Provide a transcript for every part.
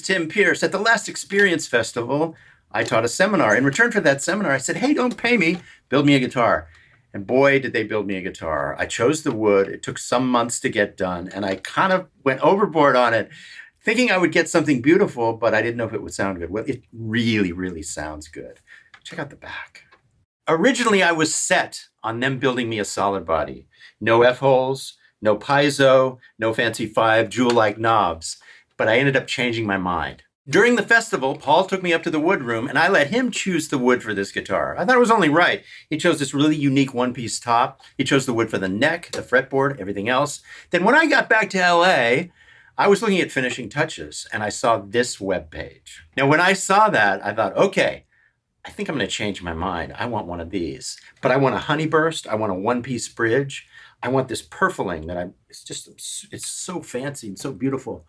Tim Pierce. At the last Experience Festival, I taught a seminar. In return for that seminar, I said, hey, don't pay me, build me a guitar. And boy, did they build me a guitar. I chose the wood. It took some months to get done, and I kind of went overboard on it, thinking I would get something beautiful, but I didn't know if it would sound good. Well, it really, really sounds good. Check out the back. Originally, I was set on them building me a solid body. No F-holes, no piezo, no fancy 5 jewel-like knobs. But I ended up changing my mind. During the festival, Paul took me up to the wood room, and I let him choose the wood for this guitar. I thought it was only right. He chose this really unique one-piece top. He chose the wood for the neck, the fretboard, everything else. Then when I got back to LA, I was looking at finishing touches, and I saw this webpage. Now, when I saw that, I thought, okay, I think I'm going to change my mind. I want one of these. But I want a honeyburst. I want a one-piece bridge. I want this purfling that it's so fancy and so beautiful.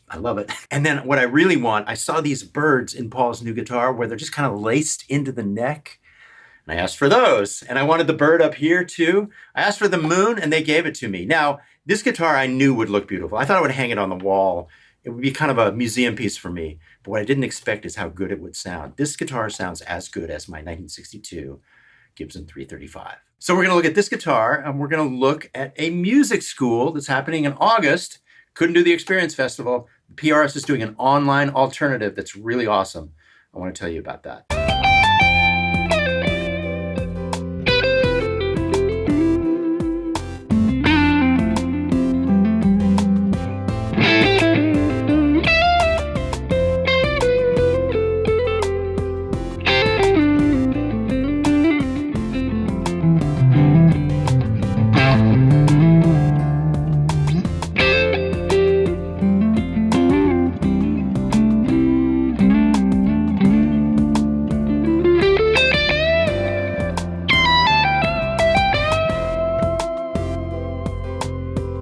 I love it. And then what I really want, I saw these birds in Paul's new guitar where they're just kind of laced into the neck. And I asked for those. And I wanted the bird up here too. I asked for the moon and they gave it to me. Now, this guitar I knew would look beautiful. I thought I would hang it on the wall. It would be kind of a museum piece for me. But what I didn't expect is how good it would sound. This guitar sounds as good as my 1962 Gibson 335. So we're going to look at this guitar, and we're going to look at a music school that's happening in August. Couldn't do the Experience Festival. PRS is doing an online alternative that's really awesome. I want to tell you about that.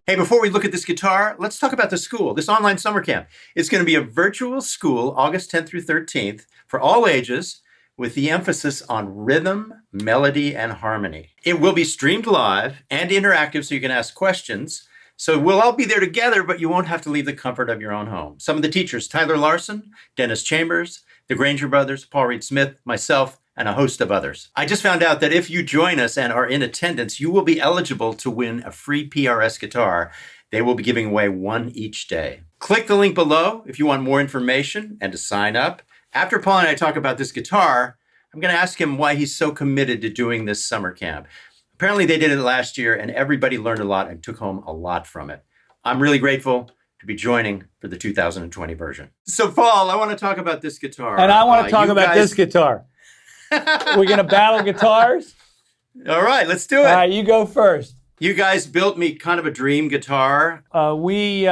Hey, before we look at this guitar, let's talk about the school, this online summer camp. It's going to be a virtual school, August 10th through 13th, for all ages, with the emphasis on rhythm, melody, and harmony. It will be streamed live and interactive, so you can ask questions. So we'll all be there together, but you won't have to leave the comfort of your own home. Some of the teachers, Tyler Larson, Dennis Chambers, the Granger brothers, Paul Reed Smith, myself, and a host of others. I just found out that if you join us and are in attendance, you will be eligible to win a free PRS guitar. They will be giving away one each day. Click the link below if you want more information and to sign up. After Paul and I talk about this guitar, I'm going to ask him why he's so committed to doing this summer camp. Apparently they did it last year and everybody learned a lot and took home a lot from it. I'm really grateful to be joining for the 2020 version. So Paul, I want to talk about this guitar. And I want to talk about this guitar. We're going to battle guitars? All right, let's do it. All right, you go first. You guys built me kind of a dream guitar. We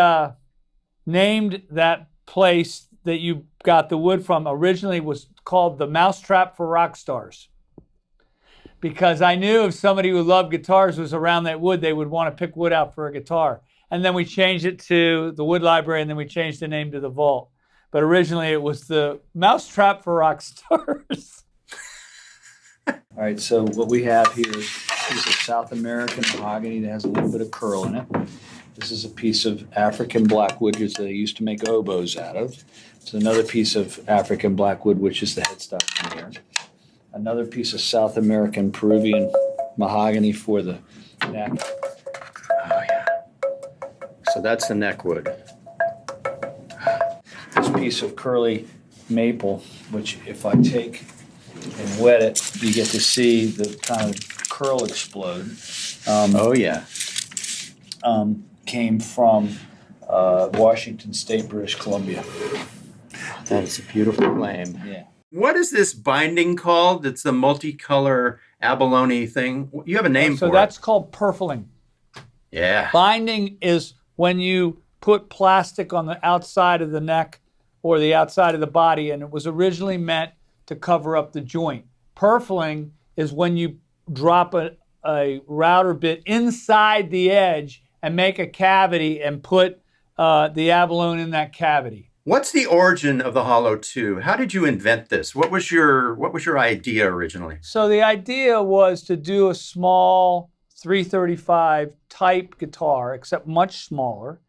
named that place that you got the wood from originally was called the Mousetrap for Rock Stars. Because I knew if somebody who loved guitars was around that wood, they would want to pick wood out for a guitar. And then we changed it to the Wood Library, and then we changed the name to the Vault. But originally it was the Mousetrap for Rock Stars. All right, so what we have here is a South American mahogany that has a little bit of curl in it. This is a piece of African blackwood, which they used to make oboes out of. It's another piece of African blackwood, which is the headstock in here. Another piece of South American Peruvian mahogany for the neck. Oh, yeah. So that's the neck wood. This piece of curly maple, which if I take and wet it, you get to see the kind of curl explode. Oh, yeah. Came from Washington State, British Columbia. That is a beautiful flame. Yeah. What is this binding called? It's the multicolor abalone thing. You have a name for it. So that's called purfling. Yeah. Binding is when you put plastic on the outside of the neck or the outside of the body, and it was originally meant to cover up the joint. Purfling is when you drop a router bit inside the edge and make a cavity and put the abalone in that cavity. What's the origin of the Hollow 2? How did you invent this? What was your idea originally? So the idea was to do a small 335 type guitar, except much smaller,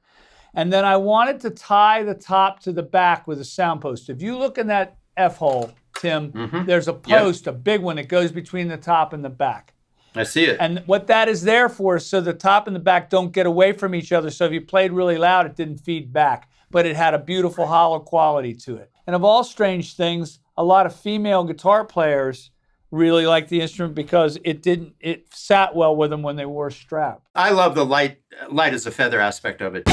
And then I wanted to tie the top to the back with a sound post. If you look in that F-hole, Tim, there's a post, a big one that goes between the top and the back. I see it. And what that is there for is so the top and the back don't get away from each other. So if you played really loud, it didn't feed back. But it had a beautiful hollow quality to it. And of all strange things, a lot of female guitar players really liked the instrument because it sat well with them when they wore a strap. I love the light as a feather aspect of it.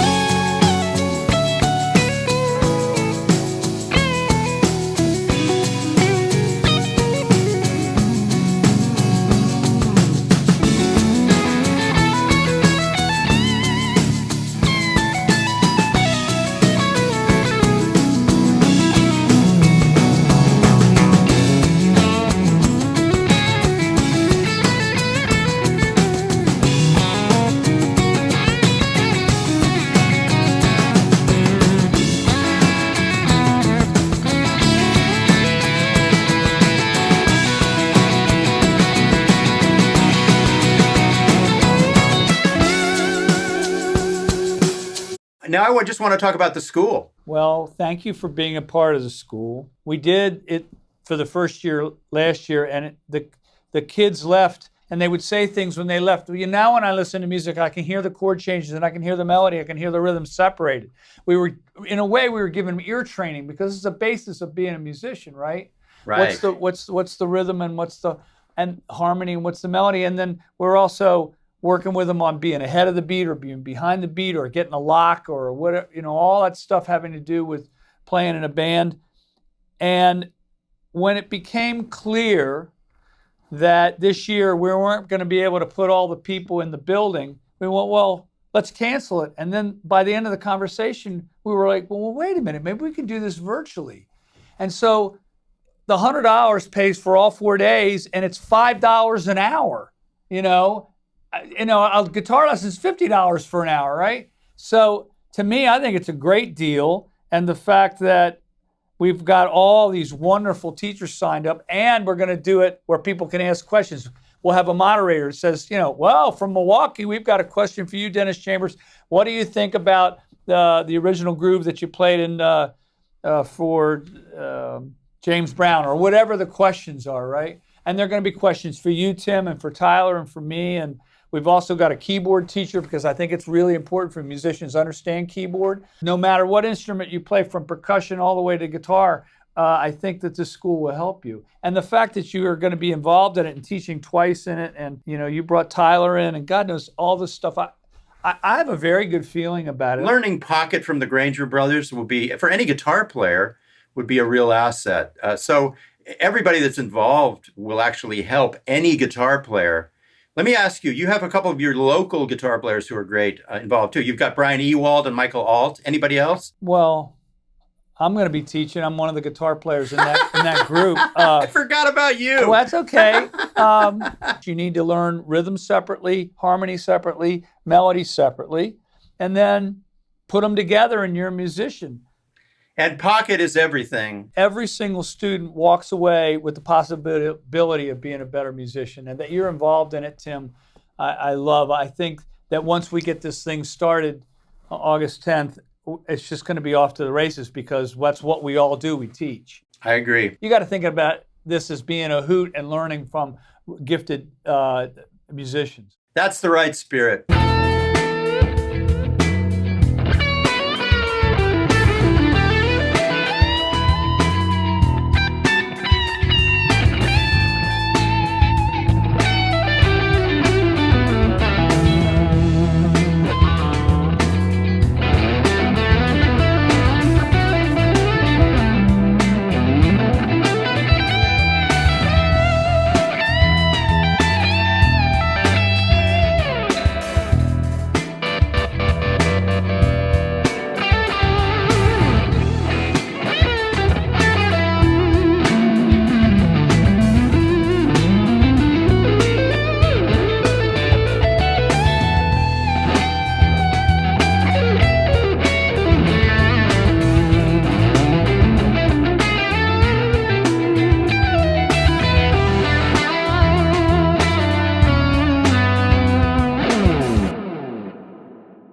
Now I just want to talk about the school. Well, thank you for being a part of the school. We did it for the first year last year, and the kids left, and they would say things when they left. Well, now when I listen to music, I can hear the chord changes, and I can hear the melody, I can hear the rhythm separated. In a way, we were given ear training because it's the basis of being a musician, right? Right. What's the rhythm and what's the harmony and what's the melody, and then we're also working with them on being ahead of the beat or being behind the beat or getting a lock or whatever, all that stuff having to do with playing in a band. And when it became clear that this year we weren't going to be able to put all the people in the building, we went, well, let's cancel it. And then by the end of the conversation, we were like, well, wait a minute, maybe we can do this virtually. And so the $100 pays for all 4 days, and it's $5 an hour, a guitar lesson is $50 for an hour, right? So to me, I think it's a great deal. And the fact that we've got all these wonderful teachers signed up, and we're going to do it where people can ask questions. We'll have a moderator that says, well, from Milwaukee, we've got a question for you, Dennis Chambers. What do you think about the original groove that you played in for James Brown, or whatever the questions are, right? And they're going to be questions for you, Tim, and for Tyler, and for me. And we've also got a keyboard teacher because I think it's really important for musicians to understand keyboard. No matter what instrument you play, from percussion all the way to guitar, I think that this school will help you. And the fact that you are going to be involved in it and teaching twice in it, and you brought Tyler in, and God knows all this stuff. I have a very good feeling about it. Learning pocket from the Granger brothers will be, for any guitar player, would be a real asset. So everybody that's involved will actually help any guitar player. Let me ask you, you have a couple of your local guitar players who are great involved too. You've got Brian Ewald and Michael Alt. Anybody else? Well, I'm going to be teaching. I'm one of the guitar players in that group. I forgot about you. Well, that's okay. You need to learn rhythm separately, harmony separately, melody separately, and then put them together and you're a musician. And pocket is everything. Every single student walks away with the possibility of being a better musician, and that you're involved in it, Tim. I think that once we get this thing started August 10th, it's just going to be off to the races because that's what we all do. We teach. I agree. You got to think about this as being a hoot and learning from gifted musicians. That's the right spirit.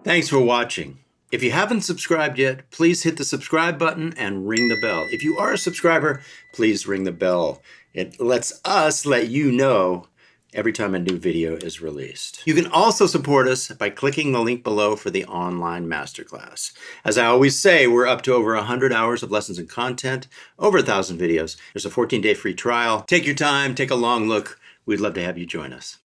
Thanks for watching. If you haven't subscribed yet, please hit the subscribe button and ring the bell. If you are a subscriber, please ring the bell. It lets us let you know every time a new video is released. You can also support us by clicking the link below for the online masterclass. As I always say, we're up to over 100 hours of lessons and content, over 1,000 videos. There's a 14-day free trial. Take your time, take a long look. We'd love to have you join us.